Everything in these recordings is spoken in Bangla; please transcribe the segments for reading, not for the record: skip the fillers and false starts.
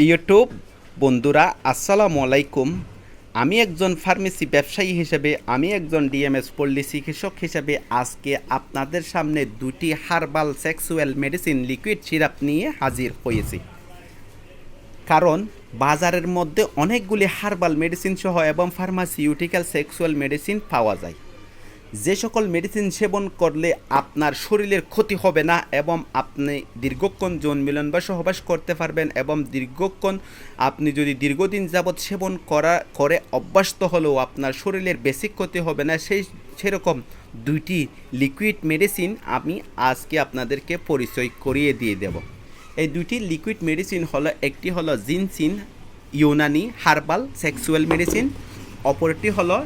ইউটিউব বন্ধুরা আসসালামু আলাইকুম। আমি একজন ফার্মেসি ব্যবসায়ী হিসেবে, আমি একজন ডিএমএস পল্লী চিকিৎসক হিসেবে আজকে আপনাদের সামনে দুটি herbal sexual medicine liquid syrup নিয়ে হাজির হয়েছি। কারণ বাজারের মধ্যে অনেকগুলি হার্বাল মেডিসিন সহ এবং ফার্মাসিউটিক্যাল সেক্সুয়াল মেডিসিন পাওয়া যায়, যে সকল মেডিসিন সেবন করলে আপনার শরীরের ক্ষতি হবে না এবং আপনি দীর্ঘক্ষণ যৌন মিলন বা সহবাস করতে পারবেন এবং দীর্ঘক্ষণ আপনি যদি দীর্ঘদিন যাবৎ সেবন করে অভ্যস্ত হলেও আপনার শরীরের বেশি ক্ষতি হবে না, সেরকম দুইটি লিকুইড মেডিসিন আমি আজকে আপনাদেরকে পরিচয় করিয়ে দিয়ে দেব। এই দুইটি লিকুইড মেডিসিন হলো, একটি হলো ginseng Unani herbal sexual medicine, অপরটি হলো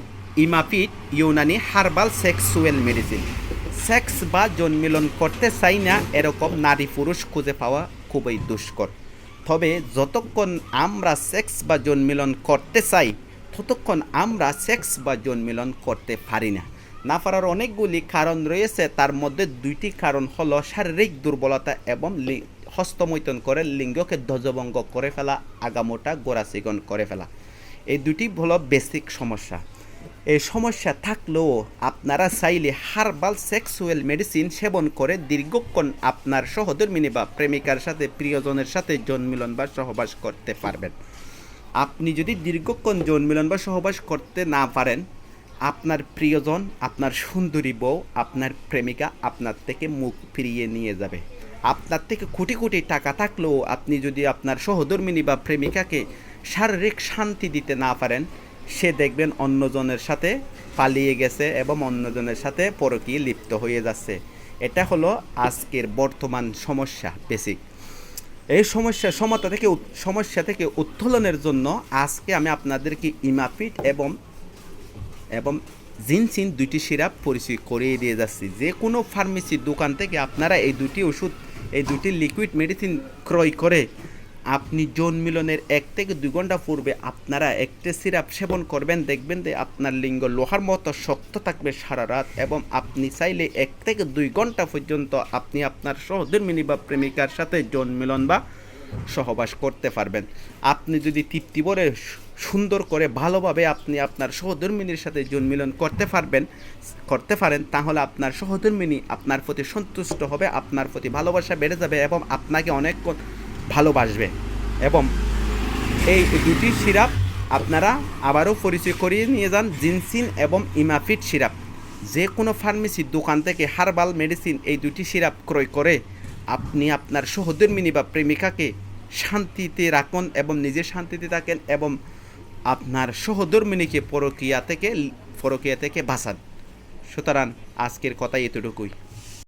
ইমাপিড Unani herbal sexual medicine. Sex বা জন্মিলন করতে চাই না এরকম নারী পুরুষ খুঁজে পাওয়া খুবই দুষ্কর। তবে যতক্ষণ আমরা সেক্স বা জন্মিলন করতে চাই ততক্ষণ আমরা সেক্স বা জন্মিলন করতে পারি না। না পারার অনেকগুলি কারণ রয়েছে, তার মধ্যে দুইটি কারণ হলো শারীরিক দুর্বলতা এবং হস্তমৈথুন করে লিঙ্গকে ধ্বজভঙ্গ করে ফেলা, আগামোটা গোড়াচিকন করে ফেলা। এই দুটি হলো বেসিক সমস্যা। এই সমস্যা থাকলেও আপনারা চাইলে হার্বাল সেক্সুয়াল মেডিসিন সেবন করে দীর্ঘক্ষণ আপনার সহধর্মিণী বা প্রেমিকার সাথে, প্রিয়জনের সাথে যৌন মিলন বা সহবাস করতে পারবেন। আপনি যদি দীর্ঘক্ষণ যৌন মিলন বা সহবাস করতে না পারেন, আপনার প্রিয়জন, আপনার সুন্দরী বউ, আপনার প্রেমিকা আপনার থেকে মুখ ফিরিয়ে নিয়ে যাবে। আপনার থেকে কোটি কোটি টাকা থাকলেও আপনি যদি আপনার সহধর্মিণী বা প্রেমিকাকে শারীরিক শান্তি দিতে না পারেন, সে দেখবেন অন্যজনের সাথে পালিয়ে গেছে এবং অন্যজনের সাথে পরকীয়ে লিপ্ত হয়ে যাচ্ছে। এটা হলো আজকের বর্তমান সমস্যা বেসিক। এই সমস্যা থেকে উত্তোলনের জন্য আজকে আমি আপনাদেরকে ইমাপিড এবং জিনসিন দুইটি সিরাপ পরিচয় করিয়ে দিয়ে যাচ্ছি। যে কোনো ফার্মেসির দোকান থেকে আপনারা এই দুটি লিকুইড মেডিসিন ক্রয় করে আপনি যৌন মিলনের 1 থেকে 2 ঘন্টা পূর্বে আপনারা একটি সিরাপ সেবন করবেন, দেখবেন যে আপনার লিঙ্গ লোহার মতো শক্ত থাকবে সারা রাত এবং আপনি চাইলে 1 থেকে 2 ঘন্টা পর্যন্ত আপনি আপনার সহধর্মিণী বা প্রেমিকার সাথে যৌন মিলন বা সহবাস করতে পারবেন। আপনি যদি তৃপ্তি ভরে সুন্দর করে ভালোভাবে আপনি আপনার সহধর্মিণীর সাথে যৌন মিলন করতে পারেন, তাহলে আপনার সহধর্মিণী আপনার প্রতি সন্তুষ্ট হবে, আপনার প্রতি ভালোবাসা বেড়ে যাবে এবং আপনাকে অনেকক্ষণ ভালোবাসবে। এবং এই দুটি সিরাপ আপনারা আবারও পরিচয় করিয়ে নিয়ে যান, জিনসিন এবং ইমাপিড সিরাপ। যে কোনো ফার্মেসির দোকান থেকে হার্বাল মেডিসিন এই দুটি সিরাপ ক্রয় করে আপনি আপনার সহধর্মিণী বা প্রেমিকাকে শান্তিতে রাখুন এবং নিজে শান্তিতে থাকেন এবং আপনার সহধর্মিণীকে পরকীয়া থেকে বাঁচান। সুতরাং আজকের কথা এতটুকুই।